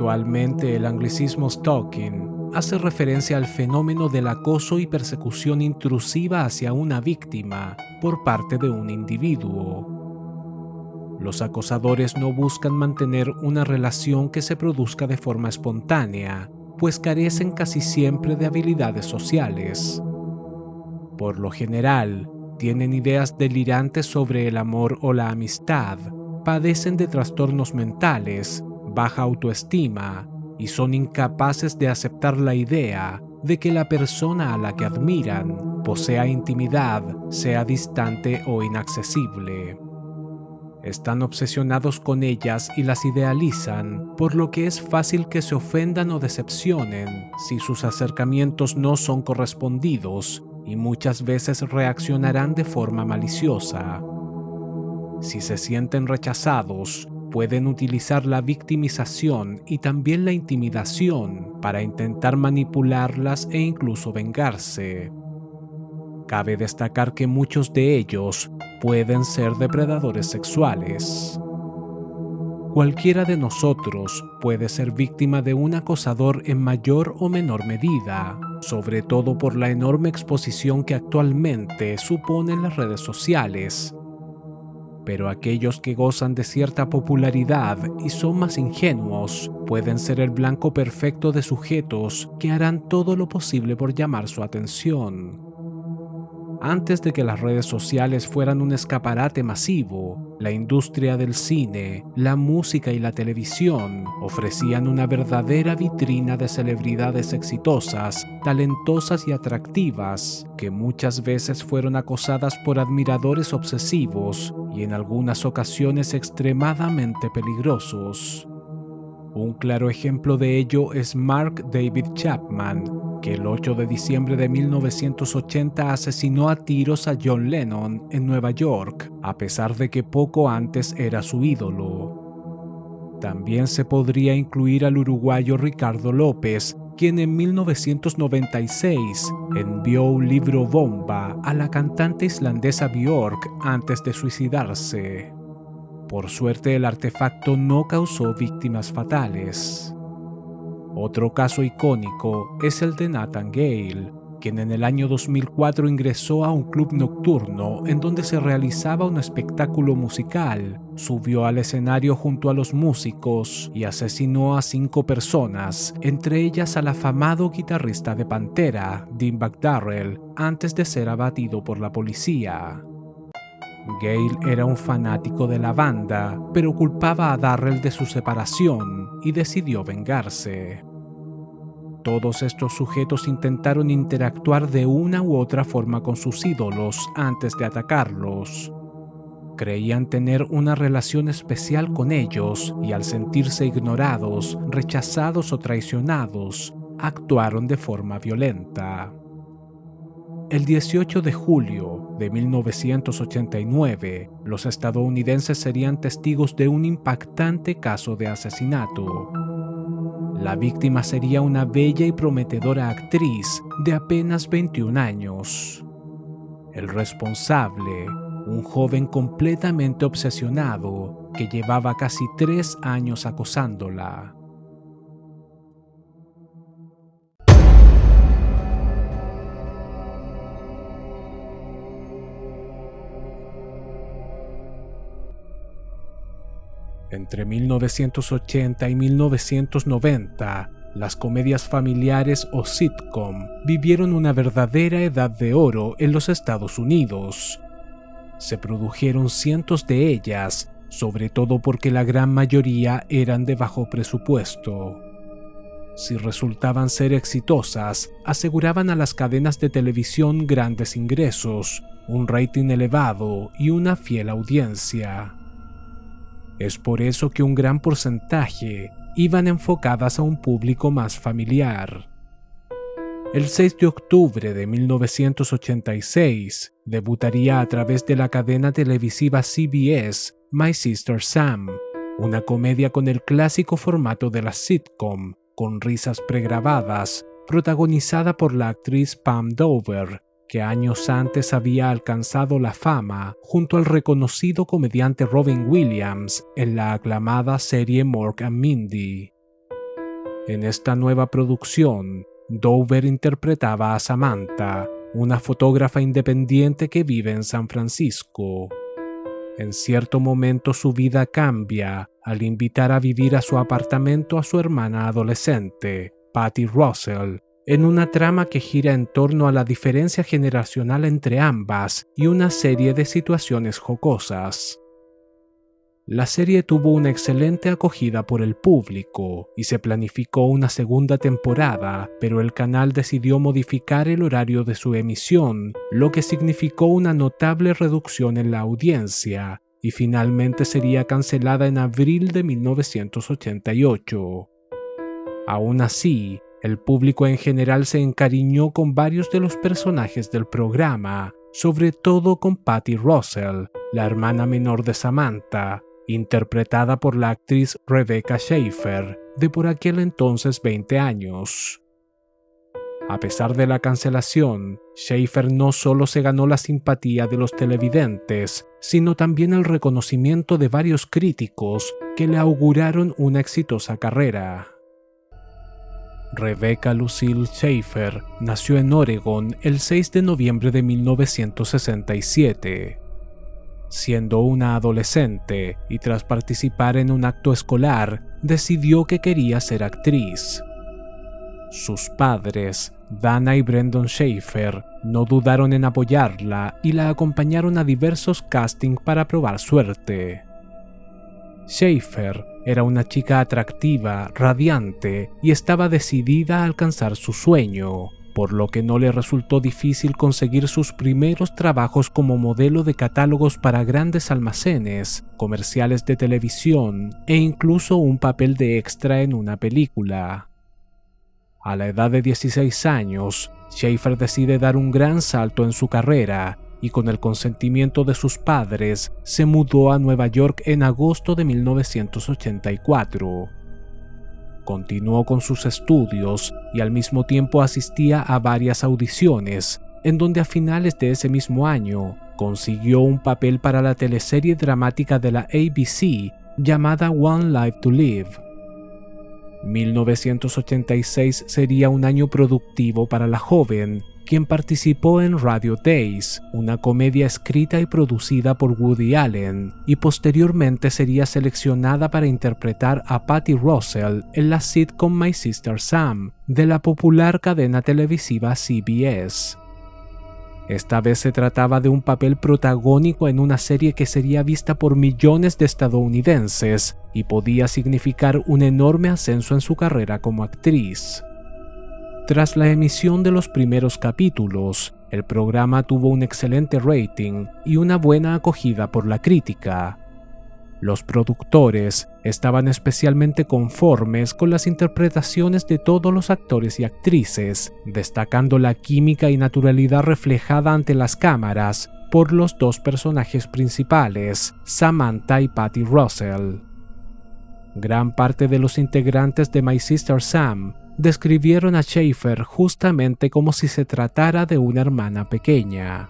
Actualmente el anglicismo stalking hace referencia al fenómeno del acoso y persecución intrusiva hacia una víctima por parte de un individuo. Los acosadores no buscan mantener una relación que se produzca de forma espontánea, pues carecen casi siempre de habilidades sociales. Por lo general, tienen ideas delirantes sobre el amor o la amistad, padecen de trastornos mentales, baja autoestima y son incapaces de aceptar la idea de que la persona a la que admiran posea intimidad, sea distante o inaccesible. Están obsesionados con ellas y las idealizan, por lo que es fácil que se ofendan o decepcionen si sus acercamientos no son correspondidos y muchas veces reaccionarán de forma maliciosa. Si se sienten rechazados, pueden utilizar la victimización y también la intimidación para intentar manipularlas e incluso vengarse. Cabe destacar que muchos de ellos pueden ser depredadores sexuales. Cualquiera de nosotros puede ser víctima de un acosador en mayor o menor medida, sobre todo por la enorme exposición que actualmente suponen las redes sociales. Pero aquellos que gozan de cierta popularidad y son más ingenuos pueden ser el blanco perfecto de sujetos que harán todo lo posible por llamar su atención. Antes de que las redes sociales fueran un escaparate masivo, la industria del cine, la música y la televisión ofrecían una verdadera vitrina de celebridades exitosas, talentosas y atractivas, que muchas veces fueron acosadas por admiradores obsesivos y en algunas ocasiones extremadamente peligrosos. Un claro ejemplo de ello es Mark David Chapman, que el 8 de diciembre de 1980 asesinó a tiros a John Lennon en Nueva York, a pesar de que poco antes era su ídolo. También se podría incluir al uruguayo Ricardo López, quien en 1996 envió un libro bomba a la cantante islandesa Björk antes de suicidarse. Por suerte, el artefacto no causó víctimas fatales. Otro caso icónico es el de Nathan Gale, quien en el año 2004 ingresó a un club nocturno en donde se realizaba un espectáculo musical, subió al escenario junto a los músicos y asesinó a 5 personas, entre ellas al afamado guitarrista de Pantera, Dimebag Darrell, antes de ser abatido por la policía. Gale era un fanático de la banda, pero culpaba a Darrell de su separación y decidió vengarse. Todos estos sujetos intentaron interactuar de una u otra forma con sus ídolos antes de atacarlos. Creían tener una relación especial con ellos y al sentirse ignorados, rechazados o traicionados, actuaron de forma violenta. El 18 de julio de 1989, los estadounidenses serían testigos de un impactante caso de asesinato. La víctima sería una bella y prometedora actriz de apenas 21 años. El responsable, un joven completamente obsesionado que llevaba casi 3 años acosándola. Entre 1980 y 1990, las comedias familiares o sitcom vivieron una verdadera edad de oro en los Estados Unidos. Se produjeron cientos de ellas, sobre todo porque la gran mayoría eran de bajo presupuesto. Si resultaban ser exitosas, aseguraban a las cadenas de televisión grandes ingresos, un rating elevado y una fiel audiencia. Es por eso que un gran porcentaje iban enfocadas a un público más familiar. El 6 de octubre de 1986 debutaría a través de la cadena televisiva CBS My Sister Sam, una comedia con el clásico formato de la sitcom, con risas pregrabadas, protagonizada por la actriz Pam Dover, que años antes había alcanzado la fama junto al reconocido comediante Robin Williams en la aclamada serie Mork and Mindy. En esta nueva producción, Dover interpretaba a Samantha, una fotógrafa independiente que vive en San Francisco. En cierto momento su vida cambia al invitar a vivir a su apartamento a su hermana adolescente, Patty Russell, en una trama que gira en torno a la diferencia generacional entre ambas y una serie de situaciones jocosas. La serie tuvo una excelente acogida por el público y se planificó una segunda temporada, pero el canal decidió modificar el horario de su emisión, lo que significó una notable reducción en la audiencia, y finalmente sería cancelada en abril de 1988. Aún así, el público en general se encariñó con varios de los personajes del programa, sobre todo con Patty Russell, la hermana menor de Samantha, interpretada por la actriz Rebecca Schaeffer, de por aquel entonces 20 años. A pesar de la cancelación, Schaeffer no solo se ganó la simpatía de los televidentes, sino también el reconocimiento de varios críticos que le auguraron una exitosa carrera. Rebecca Lucille Schaeffer nació en Oregon el 6 de noviembre de 1967. Siendo una adolescente y tras participar en un acto escolar, decidió que quería ser actriz. Sus padres, Dana y Brendan Schaeffer, no dudaron en apoyarla y la acompañaron a diversos castings para probar suerte. Schaeffer era una chica atractiva, radiante y estaba decidida a alcanzar su sueño, por lo que no le resultó difícil conseguir sus primeros trabajos como modelo de catálogos para grandes almacenes, comerciales de televisión e incluso un papel de extra en una película. A la edad de 16 años, Schaeffer decide dar un gran salto en su carrera y con el consentimiento de sus padres se mudó a Nueva York en agosto de 1984. Continuó con sus estudios y al mismo tiempo asistía a varias audiciones, en donde a finales de ese mismo año consiguió un papel para la teleserie dramática de la ABC llamada One Life to Live. 1986 sería un año productivo para la joven, quien participó en Radio Days, una comedia escrita y producida por Woody Allen, y posteriormente sería seleccionada para interpretar a Patty Russell en la sitcom My Sister Sam, de la popular cadena televisiva CBS. Esta vez se trataba de un papel protagónico en una serie que sería vista por millones de estadounidenses y podía significar un enorme ascenso en su carrera como actriz. Tras la emisión de los primeros capítulos, el programa tuvo un excelente rating y una buena acogida por la crítica. Los productores estaban especialmente conformes con las interpretaciones de todos los actores y actrices, destacando la química y naturalidad reflejada ante las cámaras por los dos personajes principales, Samantha y Patty Russell. Gran parte de los integrantes de My Sister Sam describieron a Schaeffer justamente como si se tratara de una hermana pequeña.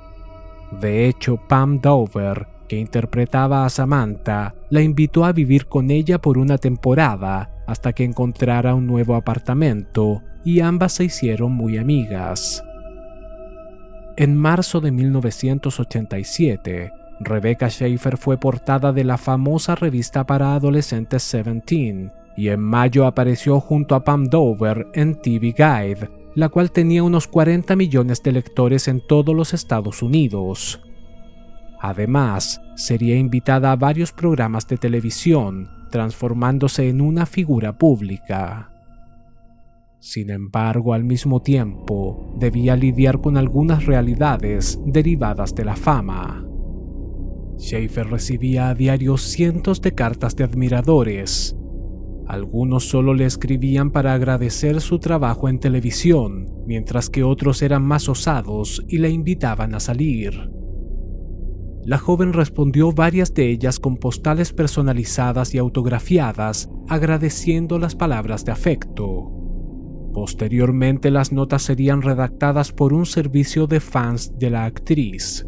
De hecho, Pam Dover, que interpretaba a Samantha, la invitó a vivir con ella por una temporada hasta que encontrara un nuevo apartamento y ambas se hicieron muy amigas. En marzo de 1987, Rebecca Schaeffer fue portada de la famosa revista para adolescentes Seventeen, y en mayo apareció junto a Pam Dover en TV Guide, la cual tenía unos 40 millones de lectores en todos los Estados Unidos. Además, sería invitada a varios programas de televisión, transformándose en una figura pública. Sin embargo, al mismo tiempo, debía lidiar con algunas realidades derivadas de la fama. Schaeffer recibía a diario cientos de cartas de admiradores. Algunos solo le escribían para agradecer su trabajo en televisión, mientras que otros eran más osados y le invitaban a salir. La joven respondió varias de ellas con postales personalizadas y autografiadas, agradeciendo las palabras de afecto. Posteriormente, las notas serían redactadas por un servicio de fans de la actriz.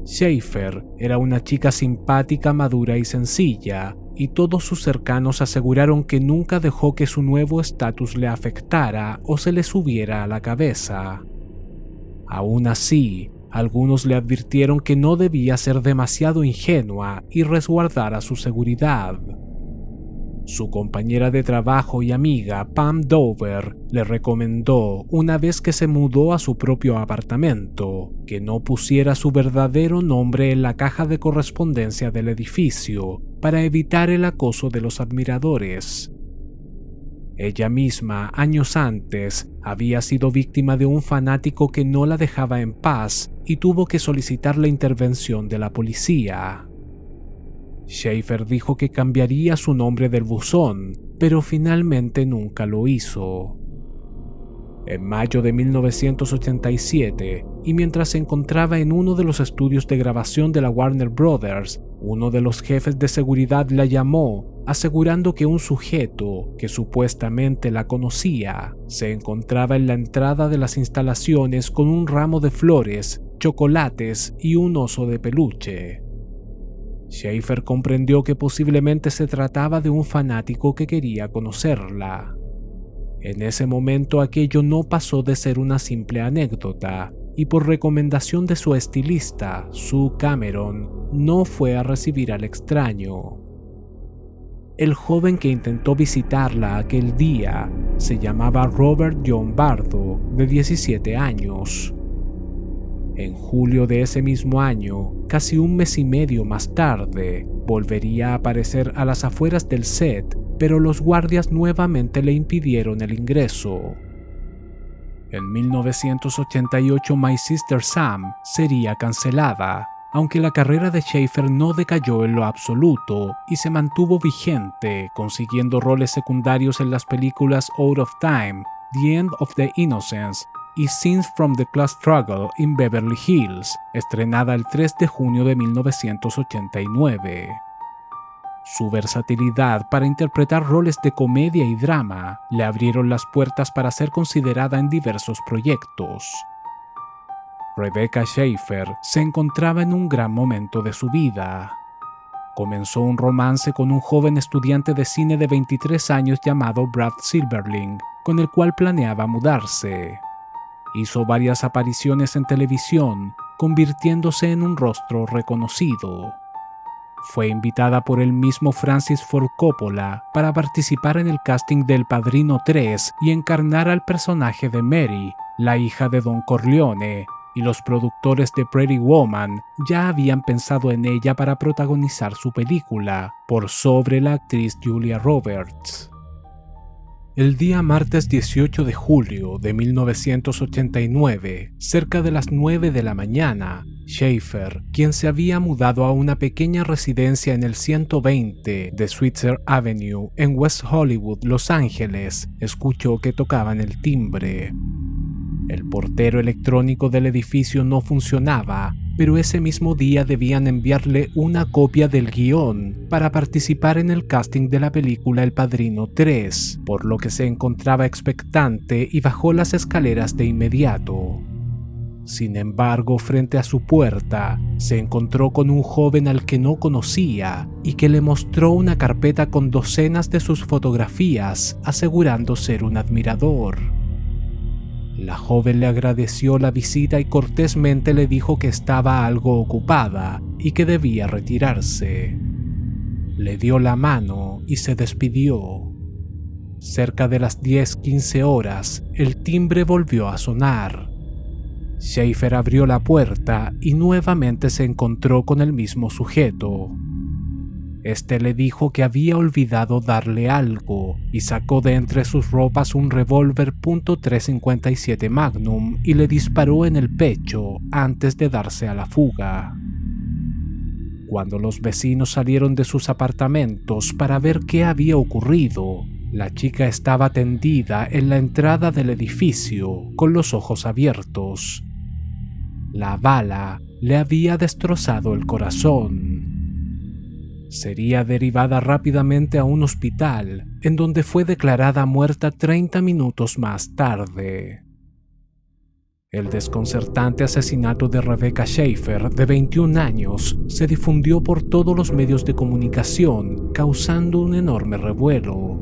Schaeffer era una chica simpática, madura y sencilla, y todos sus cercanos aseguraron que nunca dejó que su nuevo estatus le afectara o se le subiera a la cabeza. Aún así, algunos le advirtieron que no debía ser demasiado ingenua y resguardara su seguridad. Su compañera de trabajo y amiga, Pam Dover, le recomendó, una vez que se mudó a su propio apartamento, que no pusiera su verdadero nombre en la caja de correspondencia del edificio para evitar el acoso de los admiradores. Ella misma, años antes, había sido víctima de un fanático que no la dejaba en paz y tuvo que solicitar la intervención de la policía. Schaefer dijo que cambiaría su nombre del buzón, pero finalmente nunca lo hizo. En mayo de 1987, y mientras se encontraba en uno de los estudios de grabación de la Warner Brothers, uno de los jefes de seguridad la llamó, asegurando que un sujeto, que supuestamente la conocía, se encontraba en la entrada de las instalaciones con un ramo de flores, chocolates y un oso de peluche. Schaefer comprendió que posiblemente se trataba de un fanático que quería conocerla. En ese momento aquello no pasó de ser una simple anécdota, y por recomendación de su estilista, Sue Cameron, no fue a recibir al extraño. El joven que intentó visitarla aquel día se llamaba Robert John Bardo, de 17 años. En julio de ese mismo año, casi un mes y medio más tarde, volvería a aparecer a las afueras del set, pero los guardias nuevamente le impidieron el ingreso. En 1988, My Sister Sam sería cancelada, aunque la carrera de Schaefer no decayó en lo absoluto y se mantuvo vigente, consiguiendo roles secundarios en las películas Out of Time, The End of the Innocents y Scenes from the Class Struggle in Beverly Hills, estrenada el 3 de junio de 1989. Su versatilidad para interpretar roles de comedia y drama le abrieron las puertas para ser considerada en diversos proyectos. Rebecca Schaefer se encontraba en un gran momento de su vida. Comenzó un romance con un joven estudiante de cine de 23 años llamado Brad Silberling, con el cual planeaba mudarse. Hizo varias apariciones en televisión, convirtiéndose en un rostro reconocido. Fue invitada por el mismo Francis Ford Coppola para participar en el casting de El Padrino 3 y encarnar al personaje de Mary, la hija de Don Corleone, y los productores de Pretty Woman ya habían pensado en ella para protagonizar su película, por sobre la actriz Julia Roberts. El día martes 18 de julio de 1989, cerca de las 9 de la mañana, Schaefer, quien se había mudado a una pequeña residencia en el 120 de Switzer Avenue en West Hollywood, Los Ángeles, escuchó que tocaban el timbre. El portero electrónico del edificio no funcionaba, pero ese mismo día debían enviarle una copia del guión para participar en el casting de la película El Padrino 3, por lo que se encontraba expectante y bajó las escaleras de inmediato. Sin embargo, frente a su puerta, se encontró con un joven al que no conocía y que le mostró una carpeta con docenas de sus fotografías, asegurando ser un admirador. La joven le agradeció la visita y cortésmente le dijo que estaba algo ocupada y que debía retirarse. Le dio la mano y se despidió. Cerca de las 10:15 horas, el timbre volvió a sonar. Schaefer abrió la puerta y nuevamente se encontró con el mismo sujeto. Este le dijo que había olvidado darle algo y sacó de entre sus ropas un revólver .357 Magnum y le disparó en el pecho antes de darse a la fuga. Cuando los vecinos salieron de sus apartamentos para ver qué había ocurrido, la chica estaba tendida en la entrada del edificio con los ojos abiertos. La bala le había destrozado el corazón. Sería derivada rápidamente a un hospital, en donde fue declarada muerta 30 minutos más tarde. El desconcertante asesinato de Rebecca Schaeffer, de 21 años, se difundió por todos los medios de comunicación, causando un enorme revuelo.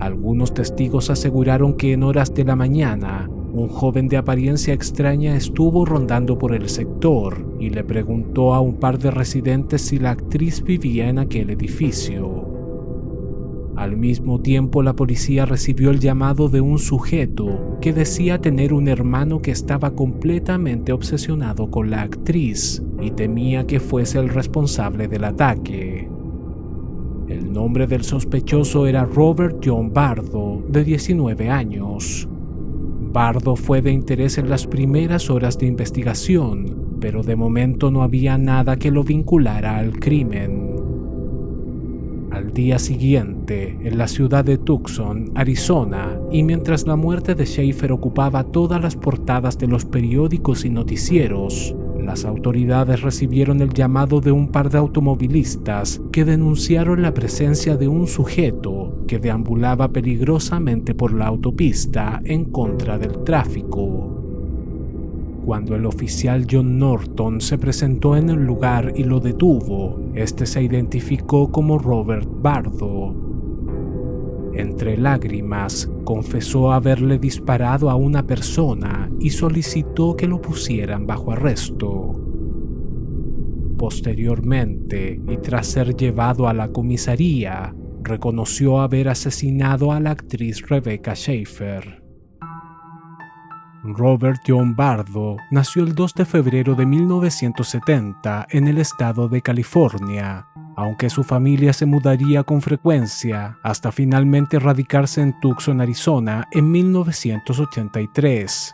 Algunos testigos aseguraron que en horas de la mañana, un joven de apariencia extraña estuvo rondando por el sector y le preguntó a un par de residentes si la actriz vivía en aquel edificio. Al mismo tiempo, la policía recibió el llamado de un sujeto que decía tener un hermano que estaba completamente obsesionado con la actriz y temía que fuese el responsable del ataque. El nombre del sospechoso era Robert John Bardo, de 19 años. Bardo fue de interés en las primeras horas de investigación, pero de momento no había nada que lo vinculara al crimen. Al día siguiente, en la ciudad de Tucson, Arizona, y mientras la muerte de Schaeffer ocupaba todas las portadas de los periódicos y noticieros, las autoridades recibieron el llamado de un par de automovilistas que denunciaron la presencia de un sujeto que deambulaba peligrosamente por la autopista en contra del tráfico. Cuando el oficial John Norton se presentó en el lugar y lo detuvo, este se identificó como Robert Bardo. Entre lágrimas, confesó haberle disparado a una persona y solicitó que lo pusieran bajo arresto. Posteriormente, y tras ser llevado a la comisaría, reconoció haber asesinado a la actriz Rebecca Schaeffer. Robert John Bardo nació el 2 de febrero de 1970 en el estado de California, aunque su familia se mudaría con frecuencia hasta finalmente radicarse en Tucson, Arizona, en 1983.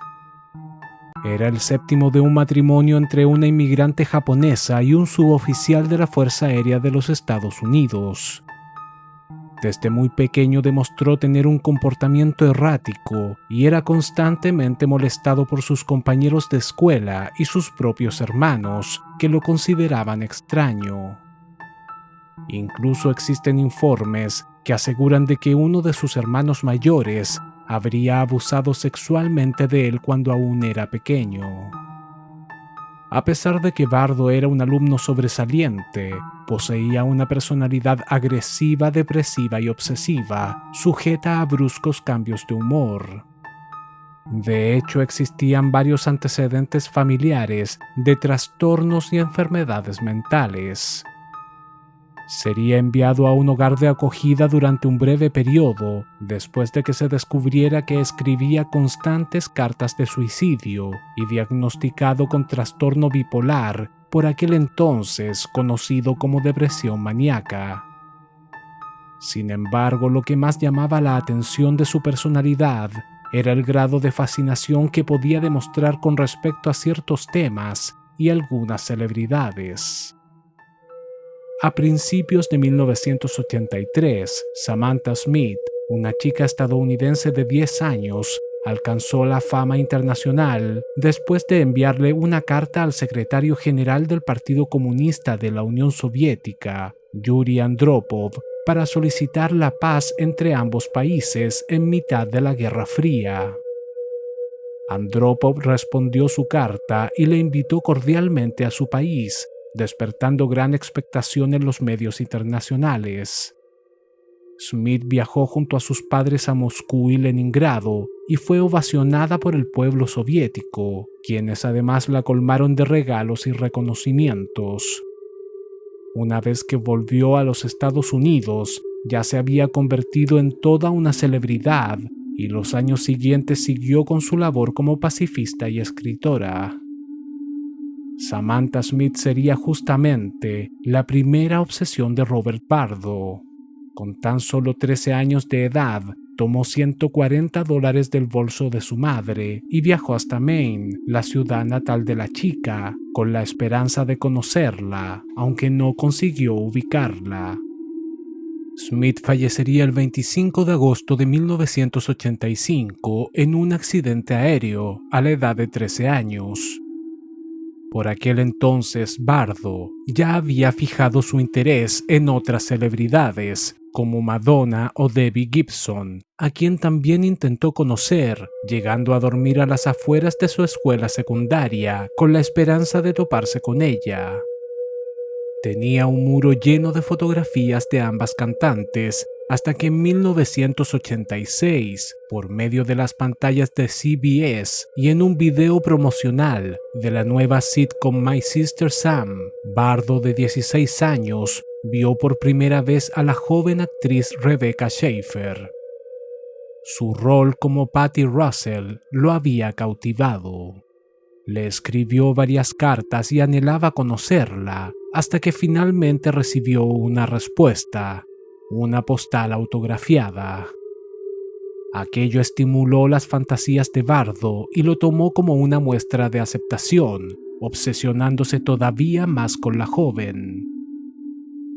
Era el séptimo de un matrimonio entre una inmigrante japonesa y un suboficial de la Fuerza Aérea de los Estados Unidos. Desde muy pequeño demostró tener un comportamiento errático y era constantemente molestado por sus compañeros de escuela y sus propios hermanos, que lo consideraban extraño. Incluso existen informes que aseguran de que uno de sus hermanos mayores habría abusado sexualmente de él cuando aún era pequeño. A pesar de que Bardo era un alumno sobresaliente, poseía una personalidad agresiva, depresiva y obsesiva, sujeta a bruscos cambios de humor. De hecho, existían varios antecedentes familiares de trastornos y enfermedades mentales. Sería enviado a un hogar de acogida durante un breve periodo, después de que se descubriera que escribía constantes cartas de suicidio y diagnosticado con trastorno bipolar, por aquel entonces conocido como depresión maníaca. Sin embargo, lo que más llamaba la atención de su personalidad era el grado de fascinación que podía demostrar con respecto a ciertos temas y algunas celebridades. A principios de 1983, Samantha Smith, una chica estadounidense de 10 años, alcanzó la fama internacional después de enviarle una carta al secretario general del Partido Comunista de la Unión Soviética, Yuri Andropov, para solicitar la paz entre ambos países en mitad de la Guerra Fría. Andropov respondió su carta y le invitó cordialmente a su país, despertando gran expectación en los medios internacionales. Smith viajó junto a sus padres a Moscú y Leningrado y fue ovacionada por el pueblo soviético, quienes además la colmaron de regalos y reconocimientos. Una vez que volvió a los Estados Unidos, ya se había convertido en toda una celebridad y los años siguientes siguió con su labor como pacifista y escritora. Samantha Smith sería justamente la primera obsesión de Robert Bardo. Con tan solo 13 años de edad, tomó $140 del bolso de su madre y viajó hasta Maine, la ciudad natal de la chica, con la esperanza de conocerla, aunque no consiguió ubicarla. Smith fallecería el 25 de agosto de 1985 en un accidente aéreo a la edad de 13 años. Por aquel entonces, Bardo ya había fijado su interés en otras celebridades, como Madonna o Debbie Gibson, a quien también intentó conocer, llegando a dormir a las afueras de su escuela secundaria con la esperanza de toparse con ella. Tenía un muro lleno de fotografías de ambas cantantes, hasta que en 1986, por medio de las pantallas de CBS y en un video promocional de la nueva sitcom My Sister Sam, Bardo, de 16 años, vio por primera vez a la joven actriz Rebecca Schaeffer. Su rol como Patty Russell lo había cautivado. Le escribió varias cartas y anhelaba conocerla, hasta que finalmente recibió una respuesta, una postal autografiada. Aquello estimuló las fantasías de Bardo y lo tomó como una muestra de aceptación, obsesionándose todavía más con la joven.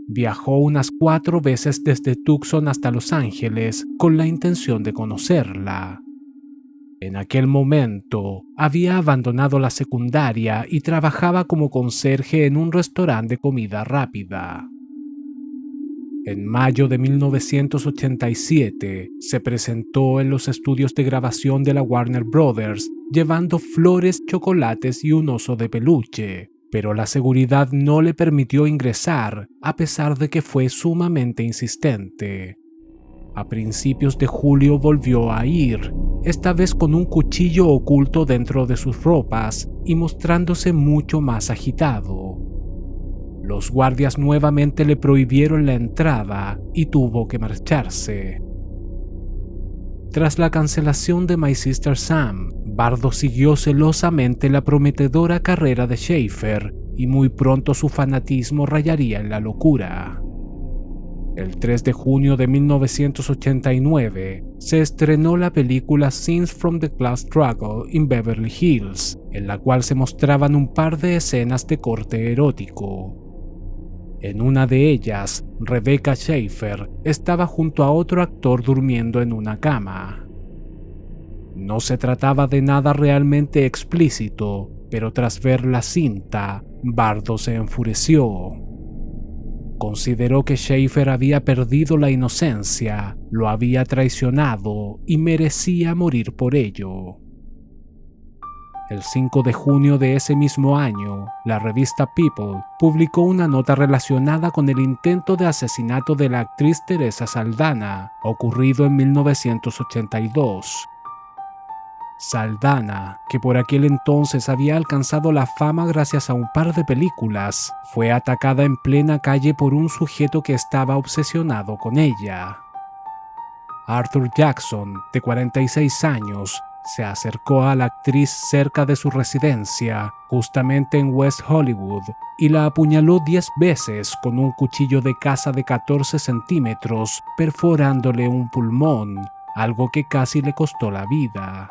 Viajó unas 4 veces desde Tucson hasta Los Ángeles con la intención de conocerla. En aquel momento, había abandonado la secundaria y trabajaba como conserje en un restaurante de comida rápida. En mayo de 1987, se presentó en los estudios de grabación de la Warner Brothers, llevando flores, chocolates y un oso de peluche, pero la seguridad no le permitió ingresar, a pesar de que fue sumamente insistente. A principios de julio volvió a ir, esta vez con un cuchillo oculto dentro de sus ropas y mostrándose mucho más agitado. Los guardias nuevamente le prohibieron la entrada y tuvo que marcharse. Tras la cancelación de My Sister Sam, Bardo siguió celosamente la prometedora carrera de Schaeffer y muy pronto su fanatismo rayaría en la locura. El 3 de junio de 1989 se estrenó la película Scenes from the Class Struggle in Beverly Hills, en la cual se mostraban un par de escenas de corte erótico. En una de ellas, Rebecca Schaeffer estaba junto a otro actor durmiendo en una cama. No se trataba de nada realmente explícito, pero tras ver la cinta, Bardo se enfureció. Consideró que Schaeffer había perdido la inocencia, lo había traicionado y merecía morir por ello. El 5 de junio de ese mismo año, la revista People publicó una nota relacionada con el intento de asesinato de la actriz Teresa Saldana, ocurrido en 1982. Saldana, que por aquel entonces había alcanzado la fama gracias a un par de películas, fue atacada en plena calle por un sujeto que estaba obsesionado con ella. Arthur Jackson, de 46 años, se acercó a la actriz cerca de su residencia, justamente en West Hollywood, y la apuñaló 10 veces con un cuchillo de caza de 14 centímetros, perforándole un pulmón, algo que casi le costó la vida.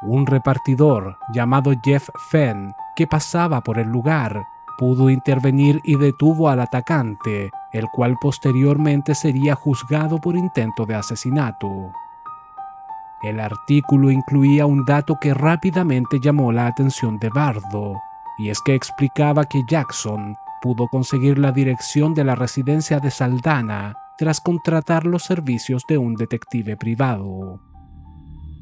Un repartidor llamado Jeff Fenn, que pasaba por el lugar, pudo intervenir y detuvo al atacante, el cual posteriormente sería juzgado por intento de asesinato. El artículo incluía un dato que rápidamente llamó la atención de Bardo, y es que explicaba que Jackson pudo conseguir la dirección de la residencia de Saldana tras contratar los servicios de un detective privado.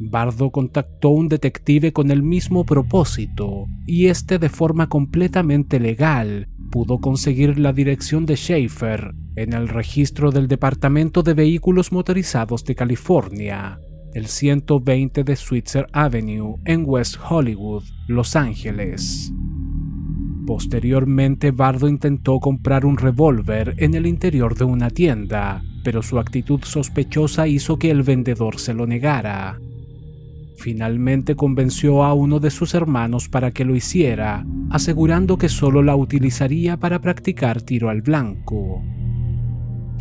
Bardo contactó a un detective con el mismo propósito, y este, de forma completamente legal, pudo conseguir la dirección de Schaeffer en el registro del Departamento de Vehículos Motorizados de California, el 120 de Switzer Avenue en West Hollywood, Los Ángeles. Posteriormente, Bardo intentó comprar un revólver en el interior de una tienda, pero su actitud sospechosa hizo que el vendedor se lo negara. Finalmente convenció a uno de sus hermanos para que lo hiciera, asegurando que solo la utilizaría para practicar tiro al blanco.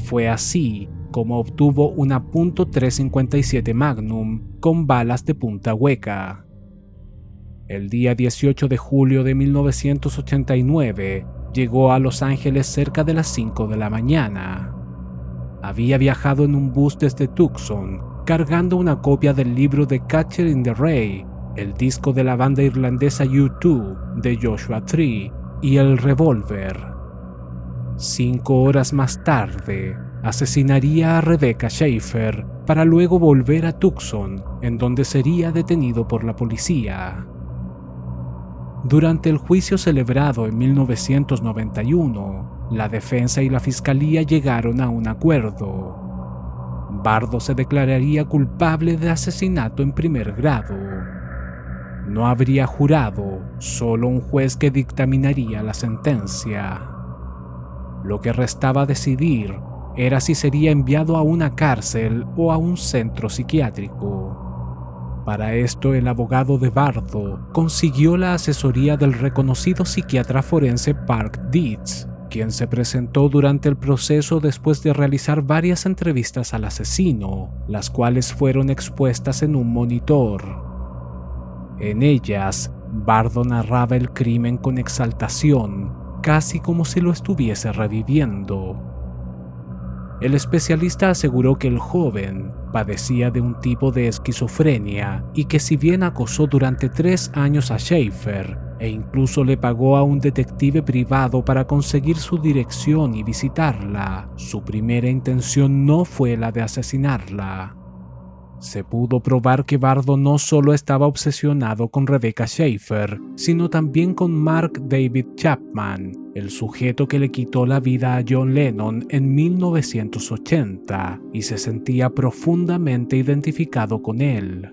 Fue así como obtuvo una .357 Magnum con balas de punta hueca. El día 18 de julio de 1989 llegó a Los Ángeles cerca de las 5 de la mañana. Había viajado en un bus desde Tucson, cargando una copia del libro de Catcher in the Rye, el disco de la banda irlandesa U2 de Joshua Tree y el revólver. 5 horas más tarde, asesinaría a Rebecca Schaeffer para luego volver a Tucson, en donde sería detenido por la policía. Durante el juicio celebrado en 1991, la defensa y la fiscalía llegaron a un acuerdo. Bardo se declararía culpable de asesinato en primer grado. No habría jurado, solo un juez que dictaminaría la sentencia. Lo que restaba decidir era si sería enviado a una cárcel o a un centro psiquiátrico. Para esto, el abogado de Bardo consiguió la asesoría del reconocido psiquiatra forense Park Dietz, quien se presentó durante el proceso después de realizar varias entrevistas al asesino, las cuales fueron expuestas en un monitor. En ellas, Bardo narraba el crimen con exaltación, casi como si lo estuviese reviviendo. El especialista aseguró que el joven padecía de un tipo de esquizofrenia y que si bien acosó durante 3 años a Schaeffer e incluso le pagó a un detective privado para conseguir su dirección y visitarla, su primera intención no fue la de asesinarla. Se pudo probar que Bardo no solo estaba obsesionado con Rebecca Schaeffer, sino también con Mark David Chapman, el sujeto que le quitó la vida a John Lennon en 1980, y se sentía profundamente identificado con él.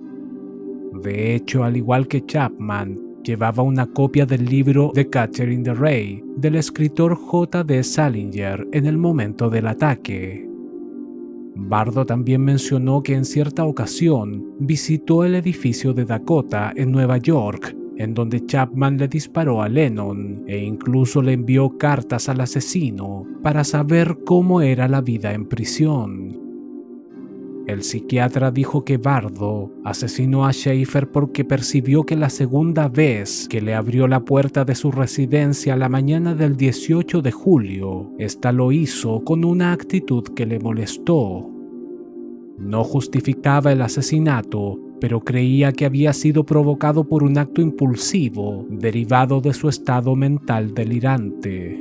De hecho, al igual que Chapman, llevaba una copia del libro The Catcher in the Rye del escritor J.D. Salinger en el momento del ataque. Bardo también mencionó que en cierta ocasión visitó el edificio de Dakota en Nueva York, en donde Chapman le disparó a Lennon e incluso le envió cartas al asesino para saber cómo era la vida en prisión. El psiquiatra dijo que Bardo asesinó a Schaeffer porque percibió que la segunda vez que le abrió la puerta de su residencia la mañana del 18 de julio, ésta lo hizo con una actitud que le molestó. No justificaba el asesinato, pero creía que había sido provocado por un acto impulsivo derivado de su estado mental delirante.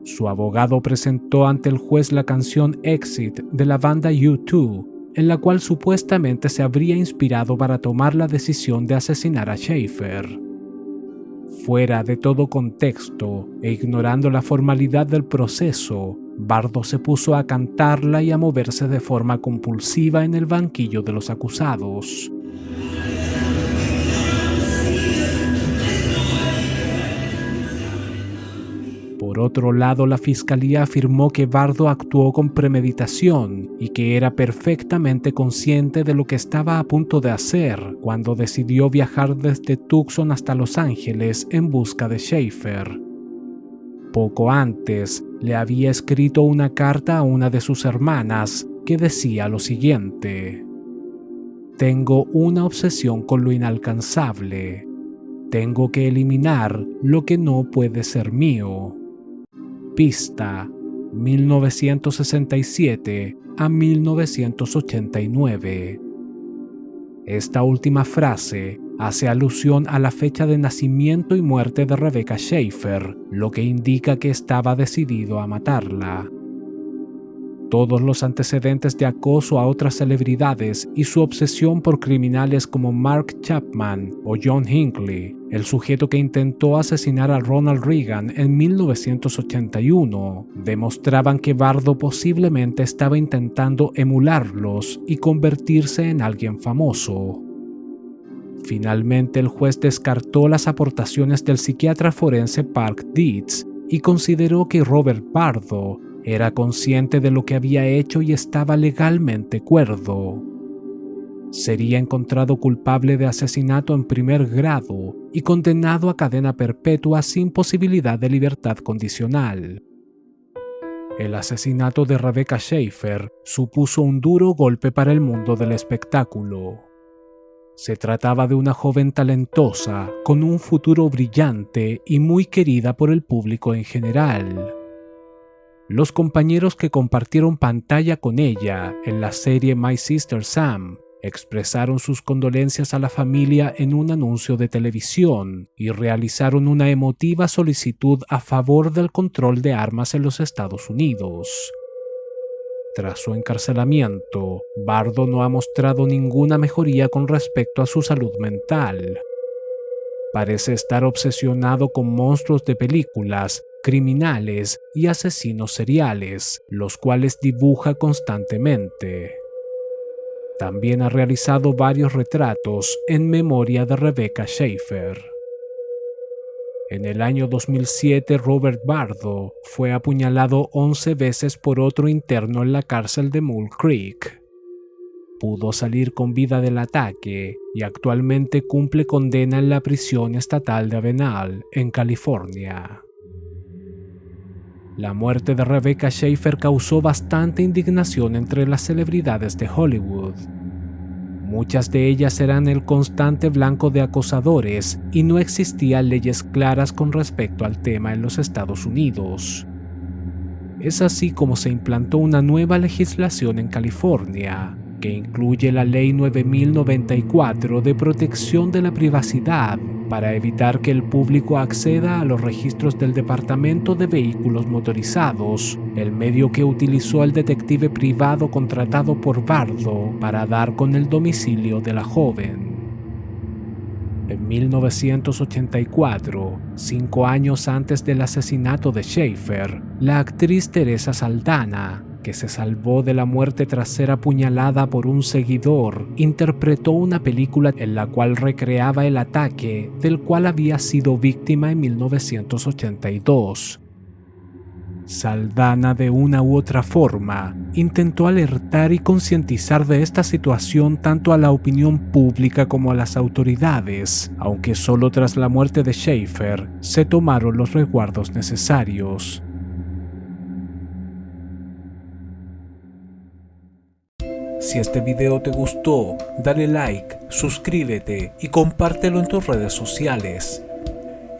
Su abogado presentó ante el juez la canción Exit de la banda U2, en la cual supuestamente se habría inspirado para tomar la decisión de asesinar a Schaeffer. Fuera de todo contexto e ignorando la formalidad del proceso, Bardo se puso a cantarla y a moverse de forma compulsiva en el banquillo de los acusados. Por otro lado, la fiscalía afirmó que Bardo actuó con premeditación y que era perfectamente consciente de lo que estaba a punto de hacer cuando decidió viajar desde Tucson hasta Los Ángeles en busca de Schaeffer. Poco antes, le había escrito una carta a una de sus hermanas que decía lo siguiente: «Tengo una obsesión con lo inalcanzable. Tengo que eliminar lo que no puede ser mío». Pista 1967 a 1989. Esta última frase hace alusión a la fecha de nacimiento y muerte de Rebecca Schaeffer, lo que indica que estaba decidido a matarla. Todos los antecedentes de acoso a otras celebridades y su obsesión por criminales como Mark Chapman o John Hinckley, el sujeto que intentó asesinar a Ronald Reagan en 1981, demostraban que Bardo posiblemente estaba intentando emularlos y convertirse en alguien famoso. Finalmente, el juez descartó las aportaciones del psiquiatra forense Park Dietz y consideró que Robert Bardo era consciente de lo que había hecho y estaba legalmente cuerdo. Sería encontrado culpable de asesinato en primer grado y condenado a cadena perpetua sin posibilidad de libertad condicional. El asesinato de Rebecca Schaeffer supuso un duro golpe para el mundo del espectáculo. Se trataba de una joven talentosa, con un futuro brillante y muy querida por el público en general. Los compañeros que compartieron pantalla con ella en la serie My Sister Sam expresaron sus condolencias a la familia en un anuncio de televisión y realizaron una emotiva solicitud a favor del control de armas en los Estados Unidos. Tras su encarcelamiento, Bardo no ha mostrado ninguna mejoría con respecto a su salud mental. Parece estar obsesionado con monstruos de películas, criminales y asesinos seriales, los cuales dibuja constantemente. También ha realizado varios retratos en memoria de Rebecca Schaeffer. En el año 2007, Robert Bardo fue apuñalado 11 veces por otro interno en la cárcel de Mule Creek. Pudo salir con vida del ataque y actualmente cumple condena en la prisión estatal de Avenal, en California. La muerte de Rebecca Schaeffer causó bastante indignación entre las celebridades de Hollywood. Muchas de ellas eran el constante blanco de acosadores y no existían leyes claras con respecto al tema en los Estados Unidos. Es así como se implantó una nueva legislación en California, que incluye la Ley 9094 de protección de la privacidad para evitar que el público acceda a los registros del Departamento de Vehículos Motorizados, el medio que utilizó el detective privado contratado por Bardo para dar con el domicilio de la joven. En 1984, 5 años antes del asesinato de Schaeffer, la actriz Teresa Saldana, que se salvó de la muerte tras ser apuñalada por un seguidor, interpretó una película en la cual recreaba el ataque del cual había sido víctima en 1982. Saldana, de una u otra forma, intentó alertar y concientizar de esta situación tanto a la opinión pública como a las autoridades, aunque solo tras la muerte de Schaeffer se tomaron los resguardos necesarios. Si este video te gustó, dale like, suscríbete y compártelo en tus redes sociales.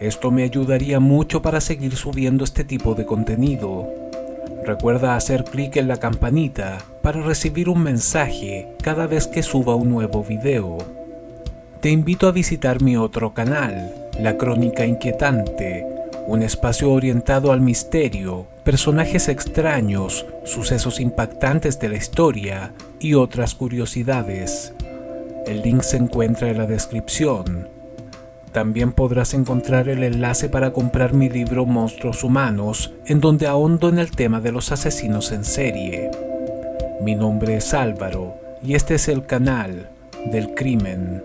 Esto me ayudaría mucho para seguir subiendo este tipo de contenido. Recuerda hacer clic en la campanita para recibir un mensaje cada vez que suba un nuevo video. Te invito a visitar mi otro canal, La Crónica Inquietante, un espacio orientado al misterio, personajes extraños, sucesos impactantes de la historia y otras curiosidades. El link se encuentra en la descripción. También podrás encontrar el enlace para comprar mi libro Monstruos Humanos, en donde ahondo en el tema de los asesinos en serie. Mi nombre es Álvaro y este es el canal del crimen.